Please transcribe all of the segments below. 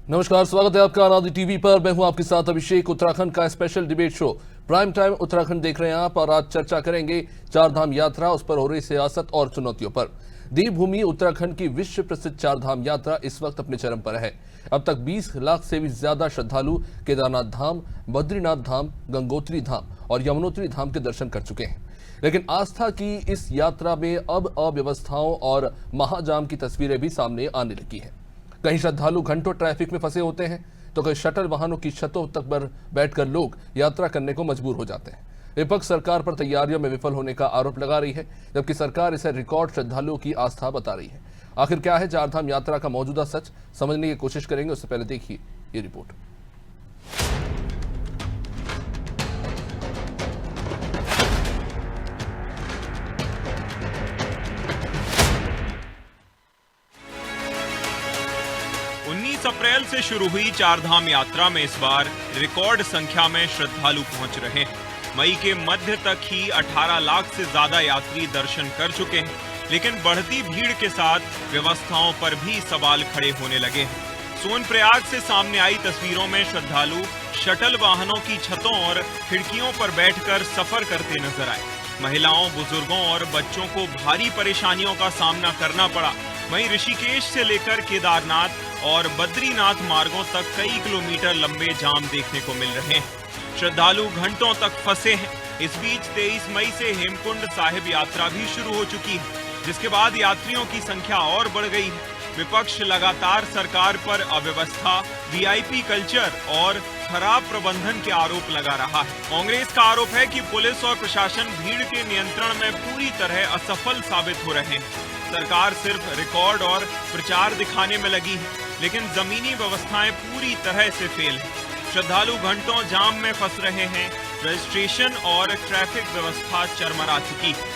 नमस्कार, स्वागत है आपका अनादि टीवी पर। मैं हूं आपके साथ अभिषेक। उत्तराखंड का special debate show prime time Uttarakhand देख रहे हैं आप, और आज चर्चा करेंगे चारधाम यात्रा, उस पर हो रही सियासत और चुनौतियों पर। देवभूमि उत्तराखंड की विश्व प्रसिद्ध चारधाम यात्रा इस वक्त अपने चरम पर है। अब तक 20 लाख से भी ज्यादा श्रद्धालु केदारनाथ धाम, बद्रीनाथ धाम, गंगोत्री धाम और यमुनोत्री धाम के दर्शन कर चुके हैं। लेकिन आस्था की इस यात्रा में अब अव्यवस्थाओं और महाजाम की तस्वीरें भी सामने आने लगी हैं। कहीं श्रद्धालु घंटों ट्रैफिक में फंसे होते हैं, तो कहीं शटल वाहनों की छतों तक पर बैठकर लोग यात्रा करने को मजबूर हो जाते हैं। विपक्ष सरकार पर तैयारियों में विफल होने का आरोप लगा रही है, जबकि सरकार इसे रिकॉर्ड श्रद्धालुओं की आस्था बता रही है। आखिर क्या है चारधाम यात्रा का मौजूदा सच, समझने की कोशिश करेंगे। उससे पहले देखिए ये रिपोर्ट। अप्रैल से शुरू हुई चारधाम यात्रा में इस बार रिकॉर्ड संख्या में श्रद्धालु पहुंच रहे हैं। मई के मध्य तक ही 18 लाख से ज्यादा यात्री दर्शन कर चुके हैं, लेकिन बढ़ती भीड़ के साथ व्यवस्थाओं पर भी सवाल खड़े होने लगे हैं। सोनप्रयाग से सामने आई तस्वीरों में श्रद्धालु शटल वाहनों की छतों और खिड़कियों पर बैठकर सफर करते नजर आए। महिलाओं, बुजुर्गों और बच्चों को भारी परेशानियों का सामना करना पड़ा। वहीं ऋषिकेश से लेकर केदारनाथ और बद्रीनाथ मार्गों तक कई किलोमीटर लंबे जाम देखने को मिल रहे हैं। श्रद्धालु घंटों तक फंसे हैं। इस बीच 23 मई से हेमकुंड साहिब यात्रा भी शुरू हो चुकी है, जिसके बाद यात्रियों की संख्या और बढ़ गई है। विपक्ष लगातार सरकार पर अव्यवस्था, वीआईपी कल्चर और खराब प्रबंधन के आरोप लगा रहा है। कांग्रेस का आरोप है कि पुलिस और प्रशासन भीड़ के नियंत्रण में पूरी तरह असफल साबित हो रहे हैं। सरकार सिर्फ रिकॉर्ड और प्रचार दिखाने में लगी है, लेकिन जमीनी व्यवस्थाएं पूरी तरह से फेल है। श्रद्धालु घंटों जाम में फंस रहे हैं। रजिस्ट्रेशन और ट्रैफिक व्यवस्था चरमरा चुकी है।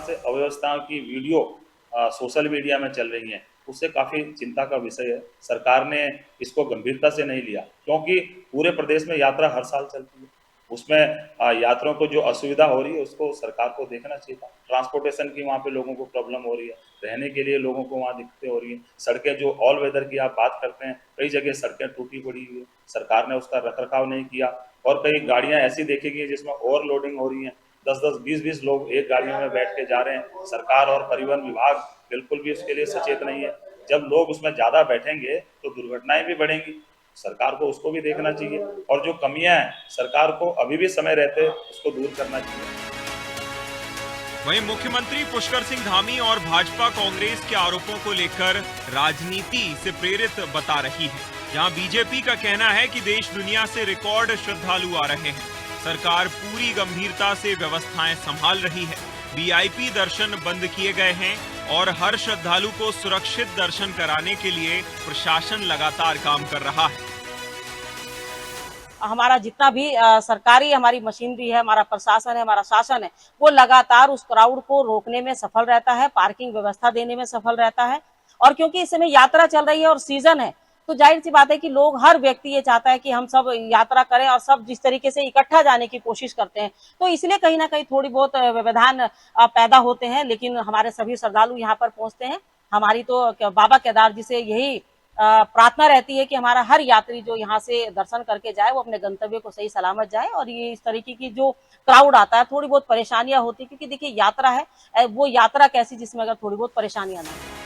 से अव्यवस्थाओं की वीडियो सोशल मीडिया में चल रही हैं, उससे काफ़ी चिंता का विषय है। सरकार ने इसको गंभीरता से नहीं लिया, क्योंकि पूरे प्रदेश में यात्रा हर साल चलती है। उसमें यात्रियों को जो असुविधा हो रही है उसको सरकार को देखना चाहिए था। ट्रांसपोर्टेशन की वहाँ पे लोगों को प्रॉब्लम हो रही है, रहने के लिए लोगों को वहाँ दिक्कतें हो रही हैं। सड़कें जो ऑल वेदर की आप बात करते हैं, कई जगह सड़कें टूटी पड़ी हुई है, सरकार ने उसका रखरखाव नहीं किया। और कई गाड़ियाँ ऐसी देखी गई जिसमें ओवरलोडिंग हो रही है, 10-10, 20-20 लोग एक गाड़ियों में बैठ के जा रहे हैं। सरकार और परिवहन विभाग बिल्कुल भी उसके लिए सचेत नहीं है। जब लोग उसमें ज़्यादा बैठेंगे तो दुर्घटनाएं भी बढ़ेंगी। सरकार को उसको भी देखना चाहिए, और जो कमियां हैं सरकार को अभी भी समय रहते उसको दूर करना चाहिए। वहीं मुख्यमंत्री पुष्कर सिंह धामी और भाजपा कांग्रेस के आरोपों को लेकर राजनीति से प्रेरित बता रही है, जहां बीजेपी का कहना है कि देश दुनिया से रिकॉर्ड श्रद्धालु आ रहे हैं। सरकार पूरी गंभीरता से व्यवस्थाएं संभाल रही है। वीआईपी दर्शन बंद किए गए हैं और हर श्रद्धालु को सुरक्षित दर्शन कराने के लिए प्रशासन लगातार काम कर रहा है। हमारा जितना भी सरकारी हमारी मशीनरी है, हमारा प्रशासन है, हमारा शासन है, वो लगातार उस क्राउड को रोकने में सफल रहता है, पार्किंग व्यवस्था देने में सफल रहता है। और क्योंकि इस समय यात्रा चल रही है और सीजन है, तो जाहिर सी बात है कि लोग, हर व्यक्ति ये चाहता है कि हम सब यात्रा करें और सब जिस तरीके से इकट्ठा जाने की कोशिश करते हैं, तो इसलिए कहीं ना कहीं थोड़ी बहुत व्यवधान पैदा होते हैं। लेकिन हमारे सभी श्रद्धालु यहाँ पर पहुंचते हैं। हमारी तो बाबा केदार जी से यही प्रार्थना रहती है कि हमारा हर यात्री जो यहाँ से दर्शन करके जाए वो अपने गंतव्य को सही सलामत जाए। और ये इस तरीके की जो क्राउड आता है, थोड़ी बहुत परेशानियां होती है, क्योंकि देखिए यात्रा है, वो यात्रा कैसी जिसमें अगर थोड़ी बहुत परेशानियां ना हो।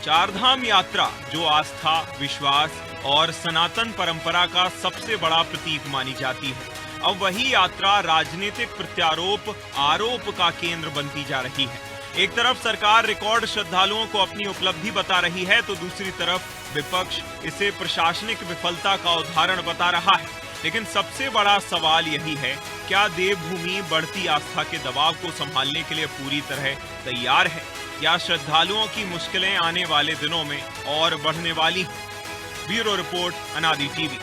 चारधाम यात्रा जो आस्था, विश्वास और सनातन परंपरा का सबसे बड़ा प्रतीक मानी जाती है, अब वही यात्रा राजनीतिक प्रत्यारोप, आरोप का केंद्र बनती जा रही है। एक तरफ सरकार रिकॉर्ड श्रद्धालुओं को अपनी उपलब्धि बता रही है, तो दूसरी तरफ विपक्ष इसे प्रशासनिक विफलता का उदाहरण बता रहा है। लेकिन सबसे बड़ा सवाल यही है, क्या देवभूमि बढ़ती आस्था के दबाव को संभालने के लिए पूरी तरह तैयार है, या श्रद्धालुओं की मुश्किलें आने वाले दिनों में और बढ़ने वाली हैं? ब्यूरो रिपोर्ट, अनादि टीवी।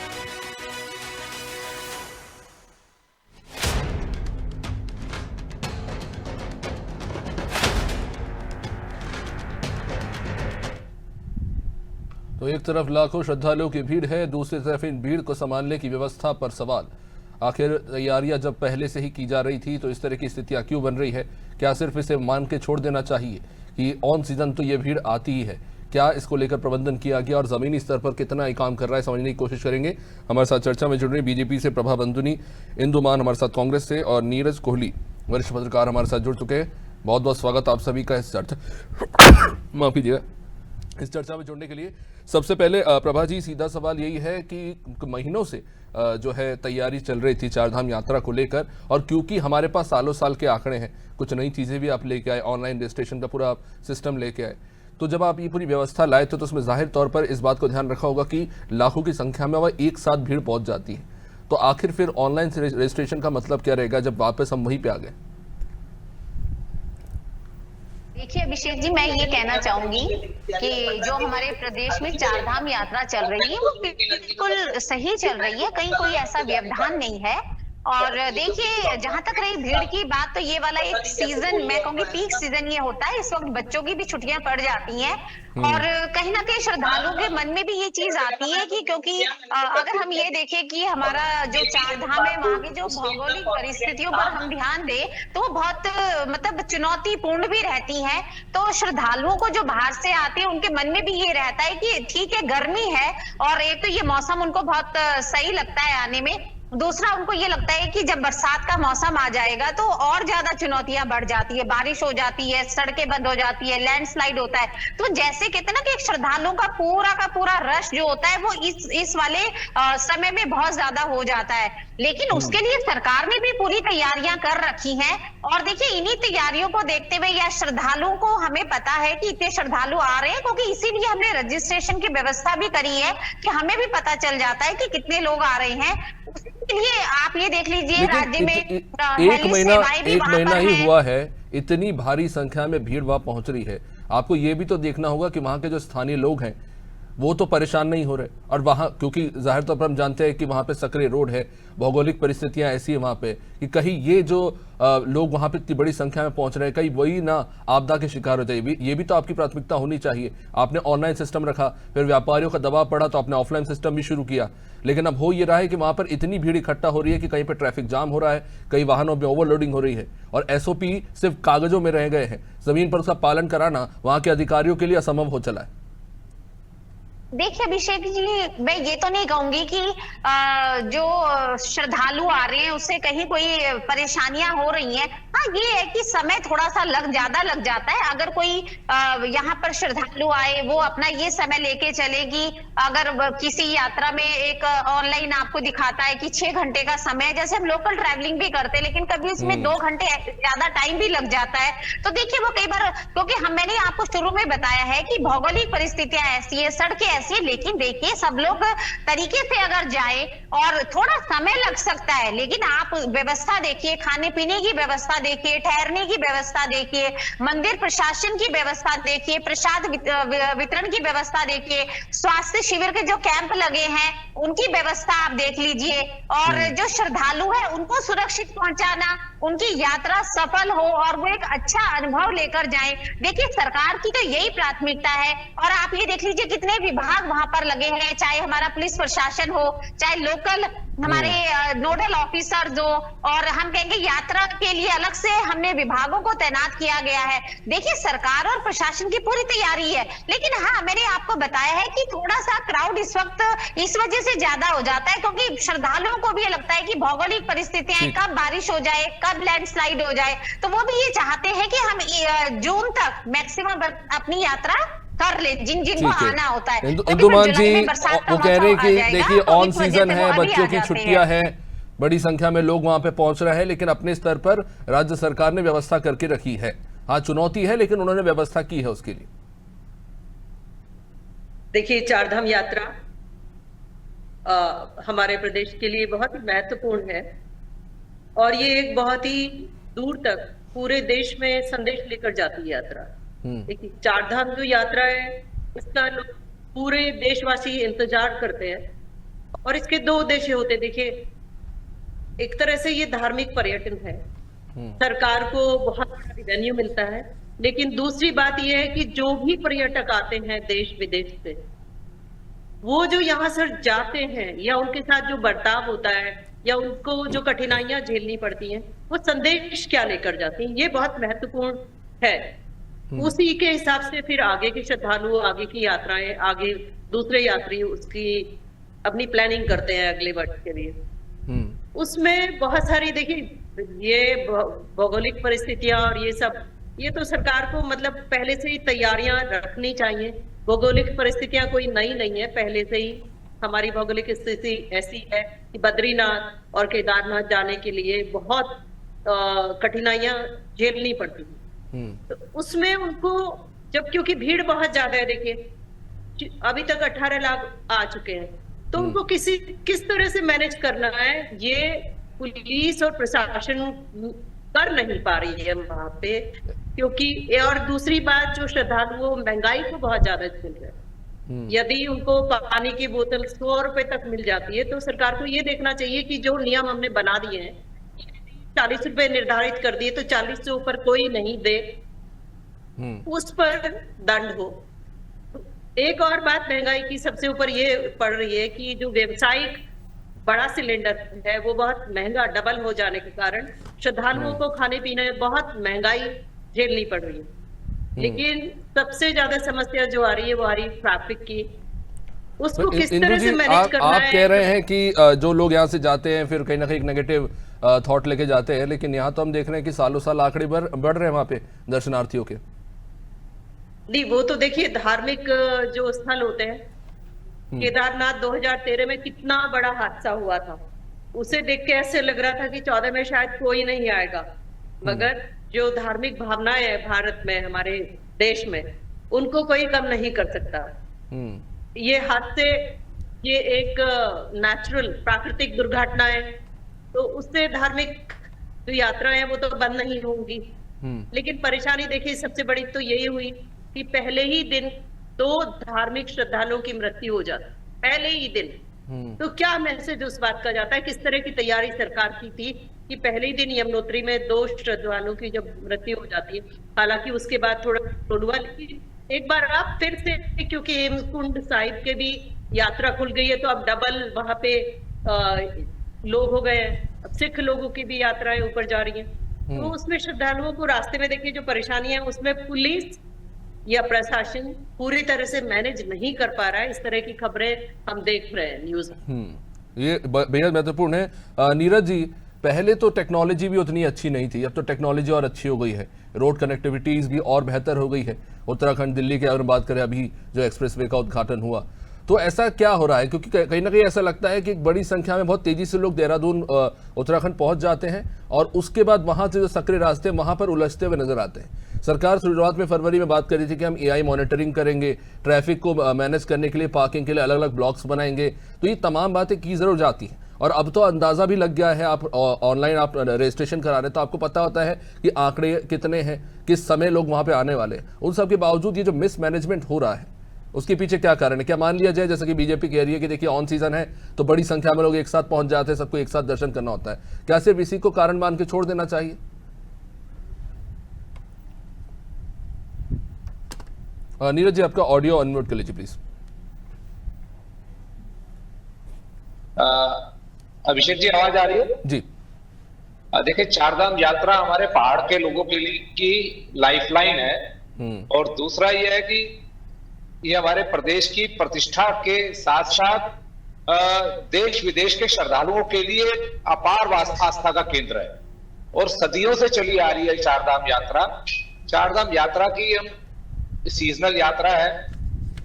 तो एक तरफ लाखों श्रद्धालुओं की भीड़ है, दूसरी तरफ इन भीड़ को संभालने की व्यवस्था पर सवाल। आखिर तैयारियां जब पहले से ही की जा रही थी, तो इस तरह की स्थितियां क्यों बन रही है? क्या सिर्फ इसे मान के छोड़ देना चाहिए कि ऑन सीजन तो ये भीड़ आती ही है? क्या इसको लेकर प्रबंधन किया गया और जमीनी स्तर पर कितना ये काम कर रहा है, समझने की कोशिश करेंगे। हमारे साथ चर्चा में जुड़ रहे बीजेपी से प्रभा बंदुनी, इंदु मान हमारे साथ कांग्रेस से और नीरज कोहली वरिष्ठ पत्रकार हमारे साथ जुड़ चुके हैं। बहुत बहुत स्वागत आप सभी का इस चर्चा माफ कीजिएगा इस चर्चा में जुड़ने के लिए। सबसे पहले प्रभा जी, सीधा सवाल यही है कि महीनों से जो है तैयारी चल रही थी चारधाम यात्रा को लेकर, और क्योंकि हमारे पास सालों साल के आंकड़े हैं, कुछ नई चीज़ें भी आप लेके आए, ऑनलाइन रजिस्ट्रेशन का पूरा आप सिस्टम लेके आए, तो जब आप ये पूरी व्यवस्था लाए थे तो उसमें जाहिर तौर पर इस बात को ध्यान रखा होगा कि लाखों की संख्या में वह एक साथ भीड़ पहुंच जाती है। तो आखिर फिर ऑनलाइन रजिस्ट्रेशन का मतलब क्या रहेगा जब वापस हम वहीं पे आ गए? देखिए अभिषेक जी, मैं ये कहना चाहूंगी कि जो हमारे प्रदेश में चारधाम यात्रा चल रही है वो बिल्कुल सही चल रही है, कहीं कोई ऐसा व्यवधान नहीं है। और देखिए, जहां तक रही भीड़ की बात, तो ये वाला एक सीजन, मैं कहूंगी पीक सीजन ये होता है। इस वक्त बच्चों की भी छुट्टियां पड़ जाती हैं और कहीं ना कहीं श्रद्धालुओं के मन में भी ये चीज आती है कि क्योंकि अगर हम ये देखें कि हमारा जो चारधाम है वहां की जो भौगोलिक परिस्थितियों पर हम ध्यान दें तो वो बहुत मतलब चुनौतीपूर्ण भी रहती हैं। तो श्रद्धालुओं को जो बाहर से आते हैं उनके मन में भी ये रहता है कि ठीक है, गर्मी है और एक तो ये मौसम उनको बहुत सही लगता है आने में, दूसरा उनको ये लगता है कि जब बरसात का मौसम आ जाएगा तो और ज्यादा चुनौतियां बढ़ जाती है, बारिश हो जाती है, सड़कें बंद हो जाती है, लैंडस्लाइड होता है। तो जैसे कहते हैं ना कि श्रद्धालुओं का पूरा रश जो होता है वो इस वाले समय में बहुत ज्यादा हो जाता है। लेकिन उसके लिए सरकार ने भी पूरी तैयारियां कर रखी हैं। और देखिए, इन्हीं तैयारियों को देखते हुए या श्रद्धालुओं को हमें पता है कि इतने श्रद्धालु आ रहे हैं, क्योंकि इसीलिए हमने रजिस्ट्रेशन की व्यवस्था भी करी है कि हमें भी पता चल जाता है कि कितने लोग आ रहे हैं। उसके लिए आप ये देख लीजिए, राज्य में एक महीना ही हुआ है, इतनी भारी संख्या में भीड़ वहां पहुंच रही है। आपको ये भी तो देखना होगा कि वहां के जो स्थानीय लोग हैं वो तो परेशान नहीं हो रहे, और वहां क्योंकि जाहिर तौर पर हम जानते हैं कि वहां पे सकरे रोड है, भौगोलिक परिस्थितियां ऐसी है वहां पे कि कहीं ये जो लोग वहां पे इतनी बड़ी संख्या में पहुंच रहे हैं, कहीं वही ना आपदा के शिकार हो जाए। ये भी तो आपकी प्राथमिकता होनी चाहिए। आपने ऑनलाइन सिस्टम रखा, फिर व्यापारियों का दबाव पड़ा तो आपने ऑफलाइन सिस्टम भी शुरू किया, लेकिन अब हो ये रहा है कि वहां पर इतनी भीड़ इकट्ठा हो रही है कि कहीं पर ट्रैफिक जाम हो रहा है, कई वाहनों में ओवरलोडिंग हो रही है, और एसओपी सिर्फ कागजों में रह गए हैं। जमीन पर उसका पालन कराना वहां के अधिकारियों के लिए असंभव हो चला है। देखिए अभिषेक जी, मैं ये तो नहीं कहूंगी कि जो श्रद्धालु आ रहे हैं उससे कहीं कोई परेशानियां हो रही हैं। हाँ, ये है कि समय थोड़ा सा ज्यादा लग जाता है। अगर कोई यहाँ पर श्रद्धालु आए, वो अपना ये समय लेके चलेगी। अगर किसी यात्रा में एक ऑनलाइन आपको दिखाता है कि 6 घंटे का समय, जैसे हम लोकल ट्रैवलिंग भी करते हैं, लेकिन कभी इसमें 2 घंटे ज्यादा टाइम भी लग जाता है। तो देखिए, वो कई बार, क्योंकि मैंने आपको शुरू में बताया है कि भौगोलिक परिस्थितियां ऐसी है, सड़कें ऐसी है, लेकिन देखिए सब लोग तरीके से अगर जाए और थोड़ा समय लग सकता है, लेकिन आप व्यवस्था देखिए, खाने पीने की व्यवस्था देखिए, ठहरने की व्यवस्था देखिए, मंदिर प्रशासन की व्यवस्था देखिए, प्रसाद वितरण की व्यवस्था देखिए, स्वास्थ्य शिविर के जो कैंप लगे हैं उनकी व्यवस्था आप देख लीजिए, और जो श्रद्धालु है उनको सुरक्षित पहुंचाना, उनकी यात्रा सफल हो और वो एक अच्छा अनुभव लेकर जाएं। देखिए, सरकार की तो यही प्राथमिकता है। और आप ये देख लीजिए कितने विभाग वहां पर लगे हैं, चाहे हमारा पुलिस प्रशासन हो, चाहे लोकल हमारे नोडल ऑफिसर्स हो, और हम कहेंगे यात्रा के लिए अलग से हमने विभागों को तैनात किया गया है। देखिए, सरकार और प्रशासन की पूरी तैयारी है। लेकिन हाँ, मैंने आपको बताया है कि थोड़ा सा क्राउड इस वक्त इस वजह से ज्यादा हो जाता है, क्योंकि श्रद्धालुओं को भी ये लगता है कि भौगोलिक परिस्थितियां, कब बारिश हो जाए, कब लैंडस्लाइड हो जाए, तो वो भी ये चाहते हैं कि हम जून तक मैक्सिमम अपनी यात्रा कर ले, जिनको आना होता है। इंदुमान जी, वो कह रहे हैं कि देखिए ऑन सीजन है, बच्चों की छुट्टियां हैं, बड़ी संख्या में लोग वहां पे पहुंच रहे हैं, लेकिन अपने स्तर पर राज्य सरकार ने व्यवस्था करके रखी है। हाँ, चुनौती है, लेकिन उन्होंने व्यवस्था की है उसके लिए। देखिए, चारधाम यात्रा हमारे प्रदेश के लिए बहुत ही महत्वपूर्ण है, और ये एक बहुत ही दूर तक पूरे देश में संदेश लेकर जाती है यात्रा। देखिए, चारधाम जो यात्रा है इसका पूरे देशवासी इंतजार करते हैं, और इसके 2 उद्देश्य होते हैं। देखिए, एक तरह से ये धार्मिक पर्यटन है, सरकार को बहुत बड़ा रेवेन्यू मिलता है, लेकिन दूसरी बात यह है कि जो भी पर्यटक आते हैं देश विदेश से, वो जो यहाँ से जाते हैं या उनके साथ जो बर्ताव होता है या उनको जो कठिनाइयां झेलनी पड़ती हैं, वो संदेश क्या लेकर जाती हैं, ये बहुत महत्वपूर्ण है। उसी के हिसाब से फिर आगे के श्रद्धालु, आगे की यात्राएं, आगे दूसरे यात्री उसकी अपनी प्लानिंग करते हैं अगले वर्ष के लिए। उसमें बहुत सारी, देखिए ये भौगोलिक परिस्थितियां और ये सब, ये तो सरकार को मतलब पहले से ही तैयारियां रखनी चाहिए। भौगोलिक परिस्थितियां कोई नई नहीं है, पहले से ही हमारी भौगोलिक स्थिति ऐसी है कि बद्रीनाथ और केदारनाथ जाने के लिए बहुत कठिनाइयां झेलनी पड़ती हैं। तो उसमें उनको जब, क्योंकि भीड़ बहुत ज्यादा है, देखिए अभी तक 18 लाख आ चुके हैं, तो उनको किस तरह से मैनेज करना है, ये पुलिस और प्रशासन कर नहीं पा रही है वहां पे। क्योंकि और दूसरी बात, जो श्रद्धालुओं महंगाई को बहुत ज्यादा झेल रहे हैं। यदि उनको पानी की बोतल 100 रुपए तक मिल जाती है, तो सरकार को ये देखना चाहिए कि जो नियम हमने बना दिए हैं, 40 रुपए निर्धारित कर दिए, तो 40 से ऊपर कोई नहीं दे, उस पर दंड हो। एक और बात महंगाई की सबसे ऊपर ये पड़ रही है कि जो व्यावसायिक बड़ा सिलेंडर है वो बहुत महंगा, डबल हो जाने के कारण श्रद्धालुओं को खाने पीने में बहुत महंगाई झेलनी पड़ रही है। लेकिन सबसे ज्यादा समस्या जो आ रही है वो आ रही है ट्रैफिक की। उसको किस तरह से मैनेज करना है। आप कह रहे हैं कि जो लोग यहाँ से जाते हैं फिर कहीं ना कहीं एक नेगेटिव थॉट लेके जाते हैं, लेकिन यहाँ तो हम देख रहे हैं कि सालों साल आंकड़े बढ़ रहे हैं वहां पे दर्शनार्थियों के। नहीं, वो तो देखिए धार्मिक जो स्थल होते हैं, केदारनाथ 2013 में कितना बड़ा हादसा हुआ था, उसे देख के ऐसे लग रहा था कि 14 में शायद कोई नहीं आएगा, मगर जो धार्मिक भावनाएं है भारत में, हमारे देश में, उनको कोई कम नहीं कर सकता। ये हादसे, ये एक नेचुरल प्राकृतिक दुर्घटना है, तो उससे धार्मिक जो यात्राएं हैं वो तो बंद नहीं होंगी। लेकिन परेशानी देखिए सबसे बड़ी तो यही हुई कि पहले ही दिन 2 धार्मिक श्रद्धालुओं की मृत्यु हो जाती, पहले ही दिन। तो क्या मैसेज उस बात का जाता है, किस तरह की तैयारी सरकार की थी कि पहले ही दिन यमुनोत्री में 2 श्रद्धालुओं की जब मृत्यु हो जाती है, हालांकि उसके बाद थोड़ा एक बार आप फिर से, क्योंकि हेमकुंड साहिब के भी यात्रा खुल गई है, तो अब डबल वहां पे लोग हो गए हैं, अब सिख लोगों की भी यात्राएं ऊपर जा रही हैं। तो उसमें श्रद्धालुओं को रास्ते में देखिए जो परेशानी है, उसमें पुलिस या प्रशासन पूरी तरह से मैनेज नहीं कर पा रहा है। इस तरह की खबरें हम देख रहे हैं न्यूज में। ये बेहद महत्वपूर्ण है। नीरज जी, पहले तो टेक्नोलॉजी भी उतनी अच्छी नहीं थी, अब तो टेक्नोलॉजी और अच्छी हो गई है, रोड कनेक्टिविटीज भी और बेहतर हो गई है। उत्तराखंड दिल्ली की अगर बात करें, अभी जो एक्सप्रेसवे का उद्घाटन हुआ, तो ऐसा क्या हो रहा है? क्योंकि कहीं ना कहीं ऐसा लगता है कि एक बड़ी संख्या में बहुत तेजी से लोग देहरादून उत्तराखंड पहुंच जाते हैं और उसके बाद वहां से जो सकरे रास्ते वहां पर उलझते हुए नजर आते हैं। सरकार शुरुआत में फरवरी में बात कर रही थी कि हम AI मॉनिटरिंग करेंगे, ट्रैफिक को मैनेज करने के लिए, पार्किंग के लिए अलग अलग ब्लॉक्स बनाएंगे, तो ये तमाम बातें की जरूर जाती हैं। और अब तो अंदाजा भी लग गया है, आप ऑनलाइन आप रजिस्ट्रेशन करा रहे हैं तो आपको पता होता है कि आंकड़े कितने हैं, किस समय लोग वहां पे आने वाले हैं। उन सब के बावजूद ये जो मिसमैनेजमेंट हो रहा है, उसके पीछे क्या कारण है? क्या मान लिया जाए, जैसे कि बीजेपी कह रही है कि देखिए ऑन सीजन है तो बड़ी संख्या में लोग एक साथ पहुंच जाते हैं, सबको एक साथ दर्शन करना होता है, क्या सिर्फ इसी को कारण मान के छोड़ देना चाहिए? नीरज जी, आपका ऑडियो अनम्यूट कर लीजिए प्लीज। अभिषेक जी, आवाज आ रही है? जी। देखिए, चारधाम यात्रा हमारे पहाड़ के लोगों के लिए की लाइफलाइन है, और दूसरा ये है कि ये हमारे प्रदेश की प्रतिष्ठा के साथ साथ देश विदेश के श्रद्धालुओं के लिए अपार आस्था का केंद्र है और सदियों से चली आ रही है चारधाम यात्रा। चारधाम यात्रा की हम सीजनल यात्रा है,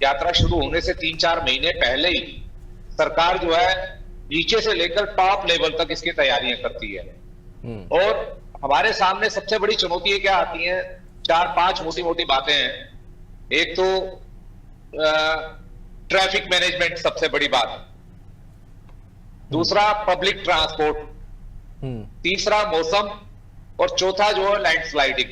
यात्रा शुरू होने से 3-4 महीने पहले ही सरकार जो है नीचे से लेकर टॉप लेवल तक इसकी तैयारियां करती है। और हमारे सामने सबसे बड़ी चुनौतियां क्या आती हैं? 4-5 मोटी मोटी बातें हैं। एक तो ट्रैफिक मैनेजमेंट सबसे बड़ी बात, दूसरा पब्लिक ट्रांसपोर्ट, तीसरा मौसम, और चौथा जो है लैंडस्लाइडिंग।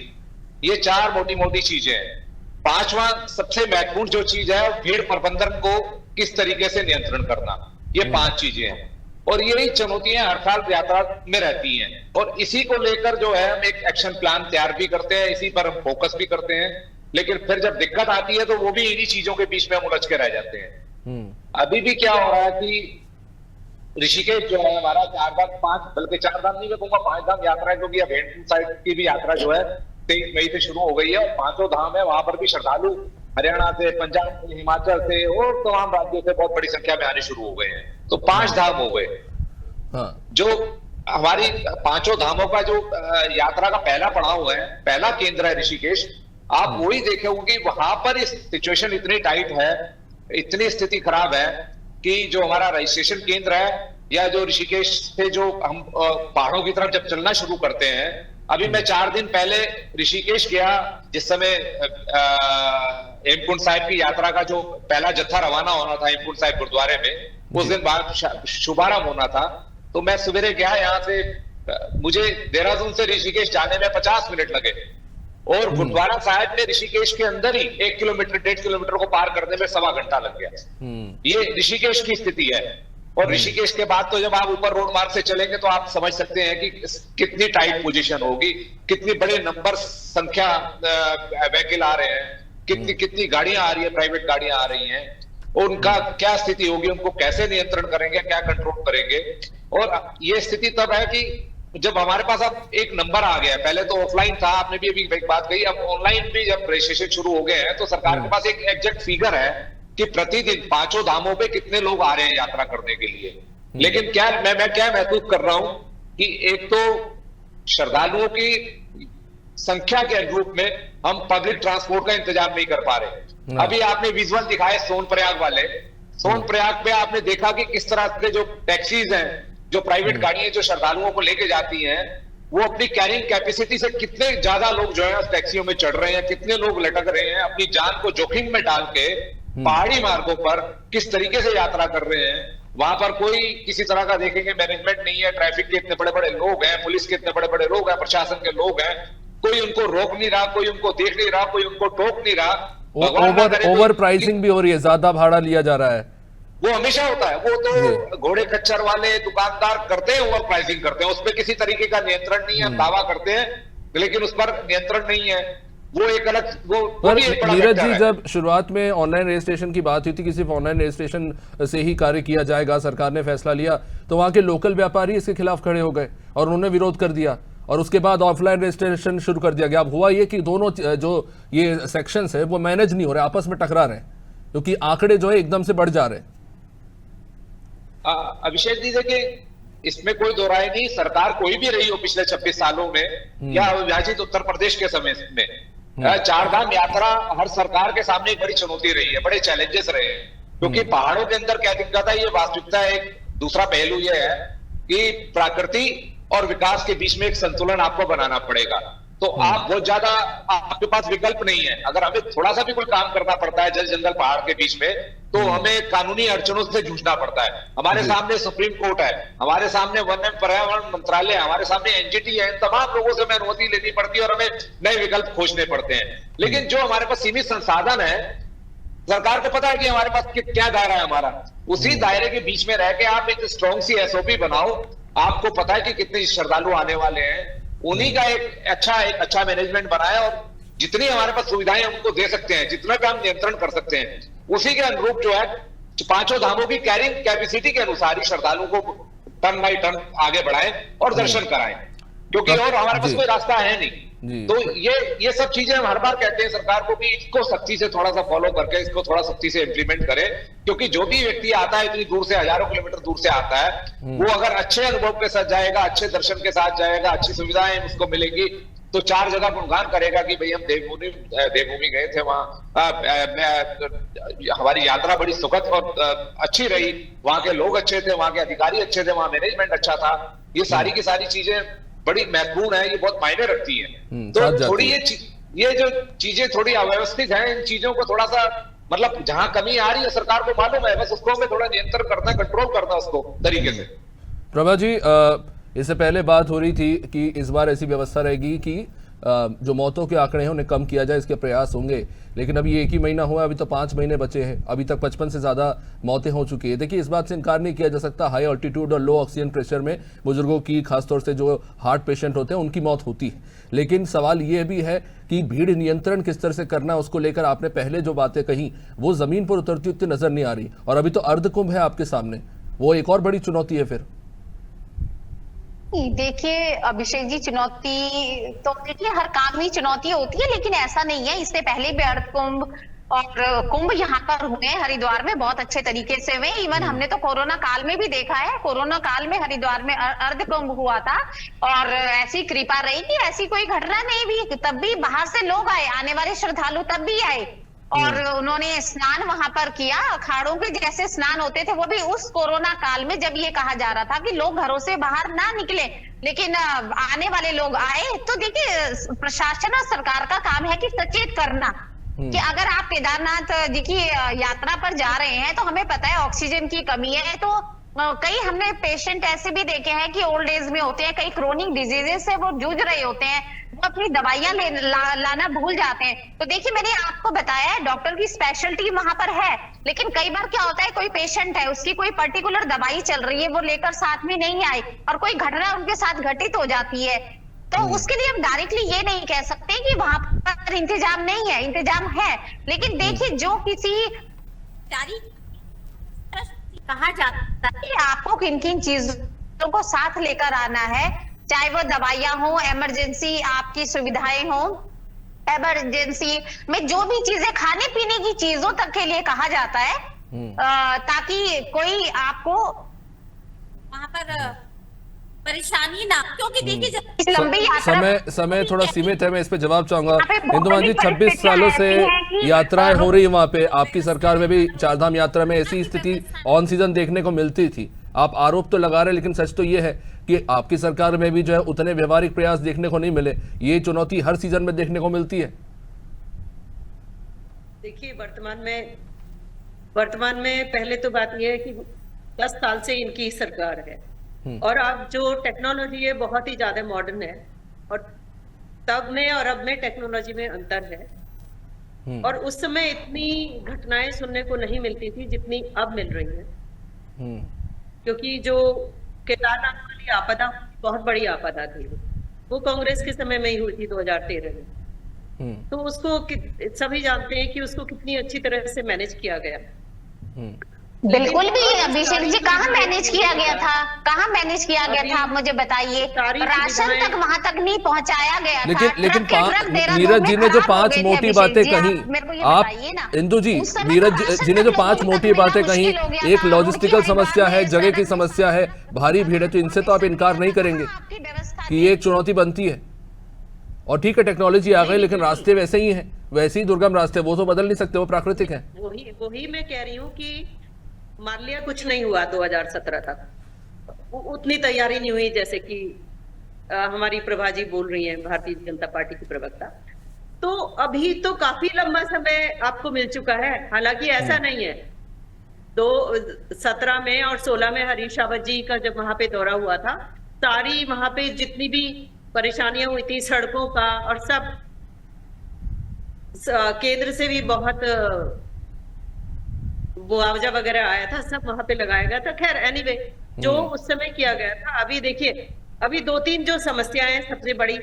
ये 4 मोटी मोटी चीजें हैं। 5वां सबसे महत्वपूर्ण जो चीज है, भीड़ प्रबंधन को किस तरीके से नियंत्रण करना। ये 5 चीजें हैं और यही चुनौतियां हर साल यात्रा में रहती हैं, और इसी को लेकर जो है हम एक एक्शन प्लान तैयार भी करते हैं, इसी पर हम फोकस भी करते हैं। लेकिन फिर जब दिक्कत आती है तो वो भी इन्हीं चीजों के बीच में हम उलझ के रह जाते हैं। अभी भी क्या हो रहा है कि ऋषिकेश जो है हमारा 4 धाम 5, बल्कि 4 धाम नहीं मैं कहूंगा 5 धाम यात्रा है, क्योंकि अब हेमकुंड साहिब की भी यात्रा जो है 23 मई से शुरू हो गई है, और 5 धाम है, वहां पर भी श्रद्धालु हरियाणा से, पंजाब से, हिमाचल से और तमाम राज्यों से बहुत बड़ी संख्या में आने शुरू हो गए हैं। तो 5 धाम हो गए। हाँ। जो हमारी 5 धामों का जो यात्रा का पहला पड़ाव है, पहला केंद्र है ऋषिकेश। आप वही देखे होंगे, वहां पर इस सिचुएशन इतनी टाइट है, इतनी स्थिति खराब है कि जो हमारा रजिस्ट्रेशन केंद्र है या जो ऋषिकेश से जो हम पहाड़ों की तरफ जब चलना शुरू करते हैं, अभी मैं 4 दिन पहले ऋषिकेश गया, जिस समय हेमकुंड साहिब की यात्रा का जो पहला जत्था रवाना होना था हेमकुंड साहिब गुरुद्वारे में, उस दिन बाद शुभारंभ होना था। तो मैं सवेरे गया, यहाँ से मुझे देहरादून से ऋषिकेश जाने में 50 मिनट लगे, और गुरुद्वारा साहिब में ऋषिकेश के अंदर ही 1 किलोमीटर 1.5 किलोमीटर को पार करने में 1.25 घंटा लग गया। ये ऋषिकेश की स्थिति है। और ऋषिकेश के बाद तो जब आप ऊपर रोड मार्ग से चलेंगे तो आप समझ सकते हैं कि कितनी टाइट पोजीशन होगी, कितनी बड़े नंबर संख्या व्हीकल आ रहे हैं, कितनी गाड़ियां आ रही है, प्राइवेट गाड़ियां आ रही हैं, और उनका क्या स्थिति होगी, उनको कैसे नियंत्रण करेंगे, क्या कंट्रोल करेंगे। और ये स्थिति तब है कि जब हमारे पास अब एक नंबर आ गया, पहले तो ऑफलाइन था, आपने भी अभी एक बात कही, अब ऑनलाइन भी जब रजिस्ट्रेशन शुरू हो गए हैं तो सरकार के पास एक एग्जैक्ट फिगर है कि प्रतिदिन 5 धामों पे कितने लोग आ रहे हैं यात्रा करने के लिए। लेकिन क्या मैं क्या महसूस कर रहा हूं कि एक तो श्रद्धालुओं की संख्या के अनुरूप में हम पब्लिक ट्रांसपोर्ट का इंतजाम नहीं कर पा रहे। अभी आपने विजुअल दिखाए सोनप्रयाग वाले, सोनप्रयाग पे आपने देखा कि किस तरह के जो टैक्सीज हैं, जो प्राइवेट गाड़ियां जो श्रद्धालुओं को लेके जाती हैं, वो अपनी कैरिंग कैपेसिटी से कितने ज्यादा लोग जो है उस टैक्सियों में चढ़ रहे हैं, कितने लोग लटक रहे हैं, अपनी जान को जोखिम में डाल के पहाड़ी मार्गों पर किस तरीके से यात्रा कर रहे हैं। वहां पर कोई किसी तरह का देखेंगे मैनेजमेंट नहीं है, ट्रैफिक के इतने बड़े बड़े लोग हैं, पुलिस के इतने बड़े बड़े लोग हैं, प्रशासन के लोग हैं, कोई उनको रोक नहीं रहा, कोई उनको देख नहीं रहा, कोई उनको टोक नहीं रहा। ओवर प्राइसिंग भी हो रही है, ज्यादा भाड़ा लिया जा रहा है। वो हमेशा होता है, वो तो घोड़े खच्चर वाले दुकानदार करते हैं, ओवर प्राइसिंग करते हैं, उस पर किसी तरीके का नियंत्रण नहीं है, हम दावा करते हैं लेकिन उस पर नियंत्रण नहीं है। वो एक अलग पर नीरज जी, जब शुरुआत में ऑनलाइन रजिस्ट्रेशन की बात हुई थी कि सिर्फ ऑनलाइन रजिस्ट्रेशन से ही कार्य किया जाएगा, सरकार ने फैसला लिया, तो वहां के लोकल व्यापारी इसके खिलाफ खड़े हो गए और उन्होंने विरोध कर दिया, और उसके बाद ऑफलाइन रजिस्ट्रेशन शुरू कर दिया गया। अब हुआ ये कि दोनों जो ये सेक्शंस है वो मैनेज नहीं हो रहे, आपस में टकरा रहे हैं, क्योंकि आंकड़े जो है एकदम से बढ़ जा रहे हैं। अभिषेक जी, देखिए इसमें कोई दो राय नहीं, सरकार कोई भी रही हो पिछले 26 सालों में या अविभाजित उत्तर प्रदेश के समय में, 4 धाम यात्रा हर सरकार के सामने एक बड़ी चुनौती रही है, बड़े चैलेंजेस रहे हैं। क्योंकि पहाड़ों के अंदर क्या दिक्कत है, ये वास्तविकता है। एक दूसरा पहलू ये है कि प्रकृति और विकास के बीच में एक संतुलन आपको बनाना पड़ेगा। तो आप बहुत ज्यादा, आपके पास विकल्प नहीं है। अगर हमें थोड़ा सा भी कोई काम करना पड़ता है जल जंगल पहाड़ के बीच में, तो हमें कानूनी अड़चनों से जूझना पड़ता है। हमारे सामने सुप्रीम कोर्ट है, हमारे सामने वन एवं पर्यावरण मंत्रालय, हमारे सामने एनजीटी है, इन तमाम लोगों से हमें अनुमति लेनी पड़ती है और हमें नए विकल्प खोजने पड़ते हैं। लेकिन जो हमारे पास सीमित संसाधन है, सरकार को पता है कि हमारे पास क्या दायरा है हमारा, उसी दायरे के बीच में रह के आप एक स्ट्रॉन्ग सी एसओपी बनाओ। आपको पता है कि कितने श्रद्धालु आने वाले हैं, उन्हीं का एक अच्छा मैनेजमेंट बनाया, और जितनी हमारे पास सुविधाएं उनको दे सकते हैं, जितना भी हम नियंत्रण कर सकते हैं, उसी के अनुरूप जो है 5 धामों की कैरिंग कैपेसिटी के अनुसार ही श्रद्धालुओं को टर्न बाई टर्न आगे बढ़ाएं और दर्शन कराएं, क्योंकि और हमारे पास कोई रास्ता है नहीं। तो ये सब चीजें हम हर बार कहते हैं सरकार को कि इसको सख्ती से थोड़ा सा फॉलो करके इसको थोड़ा सख्ती से इंप्लीमेंट करे, क्योंकि जो भी व्यक्ति आता है इतनी दूर से, हजारों किलोमीटर दूर से आता है, वो अगर अच्छे अनुभव के साथ जाएगा, अच्छे दर्शन के साथ जाएगा, अच्छी सुविधाएं उसको मिलेगी, तो 4 जगह गुणगान करेगा कि भाई हम देवभूमि गए थे, वहां हमारी यात्रा बड़ी सुखद और अच्छी रही, वहां के लोग अच्छे थे, वहां के अधिकारी अच्छे थे, वहां मैनेजमेंट अच्छा था। ये सारी की सारी चीजें बड़ी महत्वपूर्ण है, ये बहुत मायने रखती हैं। तो थोड़ी ये जो चीजें थोड़ी अव्यवस्थित हैं, इन चीजों को थोड़ा सा, मतलब जहां कमी आ रही है सरकार को मालूम है, बस उसको हमें थोड़ा नियंत्रण करना, कंट्रोल करना उसको तरीके से। प्रभा जी, इससे पहले बात हो रही थी कि इस बार ऐसी व्यवस्था रहेगी कि जो मौतों के आंकड़े हैं उन्हें कम किया जाए, इसके प्रयास होंगे, लेकिन अभी 1 ही महीना हुआ, अभी तो 5 महीने बचे हैं, अभी तक 55 से ज़्यादा मौतें हो चुकी है। देखिए, इस बात से इनकार नहीं किया जा सकता, हाई ऑल्टीट्यूड और लो ऑक्सीजन प्रेशर में बुजुर्गों की, खासतौर से जो हार्ट पेशेंट होते हैं, उनकी मौत होती है। लेकिन सवाल ये भी है कि भीड़ नियंत्रण किस तरह से करना, उसको लेकर आपने पहले जो बातें कही वो ज़मीन पर उतरती उतनी नजर नहीं आ रही, और अभी तो अर्धकुंभ है आपके सामने, वो एक और बड़ी चुनौती है। फिर देखिए अभिषेक जी, चुनौती तो देखिए हर काम में चुनौती होती है, लेकिन ऐसा नहीं है। इससे पहले भी अर्ध कुंभ और कुंभ यहाँ पर हुए, हरिद्वार में बहुत अच्छे तरीके से हुए। इवन हमने तो कोरोना काल में भी देखा है, कोरोना काल में हरिद्वार में अर्ध कुंभ हुआ था और ऐसी कृपा रही कि ऐसी कोई घटना नहीं भी, तब भी बाहर से लोग आए, आने वाले श्रद्धालु तब भी आए और उन्होंने स्नान वहां पर किया। अखाड़ों के जैसे स्नान होते थे, वो भी उस कोरोना काल में जब ये कहा जा रहा था कि लोग घरों से बाहर ना निकले, लेकिन आने वाले लोग आए। तो देखिए प्रशासन और सरकार का काम है कि सचेत करना कि अगर आप केदारनाथ जी की यात्रा पर जा रहे हैं तो हमें पता है ऑक्सीजन की कमी है। तो कई हमने पेशेंट ऐसे भी देखे हैं कि ओल्ड एज में होते हैं, कई क्रोनिक डिजीजेस से वो जूझ रहे होते हैं, वो अपनी दवाइयां लाना भूल जाते हैं। तो देखिए मैंने आपको बताया है डॉक्टर की स्पेशलिटी वहां पर है, लेकिन कई बार क्या होता है कोई पेशेंट है, उसकी कोई पर्टिकुलर दवाई चल रही है, वो लेकर साथ में नहीं आए और कोई घटना उनके साथ घटित हो जाती है, तो उसके लिए हम डायरेक्टली ये नहीं कह सकते कि वहां पर इंतजाम नहीं है, इंतजाम है। लेकिन देखिए जो किसी कहा जाता है कि आपको किन किन चीजों को साथ लेकर आना है, चाहे वो दवाइयां हो, इमरजेंसी आपकी सुविधाएं हो, इमरजेंसी में जो भी चीजें खाने पीने की चीजों तक के लिए कहा जाता है, ताकि कोई आपको वहां पर परेशानी ना, क्योंकि देखिए लंबी यात्रा समय थोड़ा सीमित है, मैं इस पे जवाब चाहूंगा। इंदुमान जी 26 सालों से यात्राएं हो रही वहां पे, आपकी सरकार में भी चारधाम यात्रा में ऐसी स्थिति ऑन सीजन देखने को मिलती थी। आप आरोप तो लगा रहे, लेकिन सच तो ये है कि आपकी सरकार में भी जो है उतने व्यवहारिक प्रयास देखने को नहीं मिले। ये चुनौती हर सीजन में देखने को मिलती है। देखिए वर्तमान में पहले तो बात यह है कि 10 साल से इनकी सरकार है और अब जो टेक्नोलॉजी है बहुत ही ज्यादा मॉडर्न है और तब में और अब में टेक्नोलॉजी में अंतर है और उस समय इतनी घटनाएं सुनने को नहीं मिलती थी जितनी अब मिल रही है, क्योंकि जो केदारनाथ वाली आपदा बहुत बड़ी आपदा थी, वो कांग्रेस के समय में ही हुई थी 2013 में। तो उसको सभी जानते हैं कि उसको कितनी अच्छी तरह से मैनेज किया गया। बिल्कुल भी अभिषेक जी, कहाँ मैनेज किया गया था, कहाँ मैनेज किया गया था, आप मुझे बताइए। राशन तक वहां तक नहीं पहुंचाया गया था। लेकिन नीरज जी ने जो 5 मोटी बातें कही, आप इंदु जी, नीरज जी ने जो 5 मोटी बातें कही, एक लॉजिस्टिकल समस्या है, जगह की समस्या है, भारी भीड़ है, तो इनसे तो आप इनकार नहीं करेंगे कि ये एक चुनौती बनती है। और ठीक है टेक्नोलॉजी आ गई, लेकिन रास्ते वैसे ही हैं, वैसे ही दुर्गम रास्ते, वो तो बदल नहीं सकते, वो प्राकृतिक है। वही मैं कह रही हूँ कि मान लिया कुछ नहीं हुआ 2017 तक, उतनी तैयारी नहीं हुई जैसे कि हमारी प्रभा जी बोल रही हैं, भारतीय जनता पार्टी की प्रवक्ता। तो अभी तो काफी लंबा समय आपको मिल चुका है। हालांकि ऐसा नहीं है, 2017 में और 16 में हरीश रावत जी का जब वहां पे दौरा हुआ था, सारी वहां पे जितनी भी परेशानियां हुई थी सड़कों का और सब, केंद्र से भी बहुत मुआवजा वगैरह आया था, सब वहां पे लगाया गया था। खैर एनीवे, जो उस समय किया गया था। अभी देखिए, अभी 2-3 जो समस्याएं, सबसे बड़ी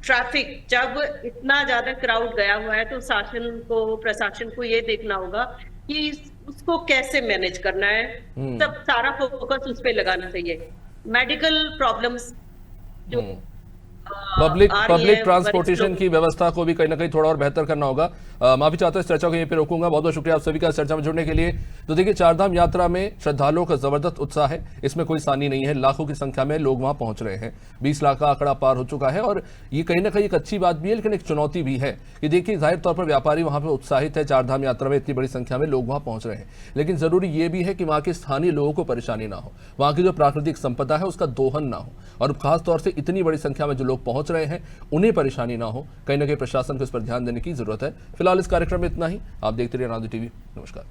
ट्रैफिक, जब इतना ज्यादा क्राउड गया हुआ है तो प्रशासन को ये देखना होगा कि उसको कैसे मैनेज करना है। सब सारा फोकस उस पे लगाना चाहिए। मेडिकल प्रॉब्लम्स जो पब्लिक ट्रांसपोर्टेशन की व्यवस्था को भी कहीं ना कहीं थोड़ा और बेहतर करना होगा। माफी चाहता हूं, इस चर्चा को यहीं पे रोकूंगा। बहुत बहुत शुक्रिया आप सभी का इस चर्चा में जुड़ने के लिए। तो देखिए, चारधाम यात्रा में श्रद्धालुओं का जबरदस्त उत्साह है, इसमें कोई सानी नहीं है। लाखों की संख्या में लोग वहां पहुंच रहे हैं, 20 लाख का आंकड़ा पार हो चुका है और ये कहीं ना कहीं एक अच्छी बात भी है, लेकिन एक चुनौती भी है कि देखिए जाहिर तौर पर व्यापारी वहां पर उत्साहित है, चारधाम यात्रा में इतनी बड़ी संख्या में लोग वहां पहुंच रहे हैं, लेकिन जरूरी ये भी है कि वहां के स्थानीय लोगों को परेशानी ना हो, वहां की जो प्राकृतिक संपदा है उसका दोहन ना हो, और खासतौर से इतनी बड़ी संख्या में जो लोग पहुंच रहे हैं उन्हें परेशानी ना हो। कहीं ना कहीं प्रशासन को इस पर ध्यान देने की जरूरत है। फिलहाल इस कार्यक्रम में इतना ही। आप देखते रहिए अनादि टीवी। नमस्कार।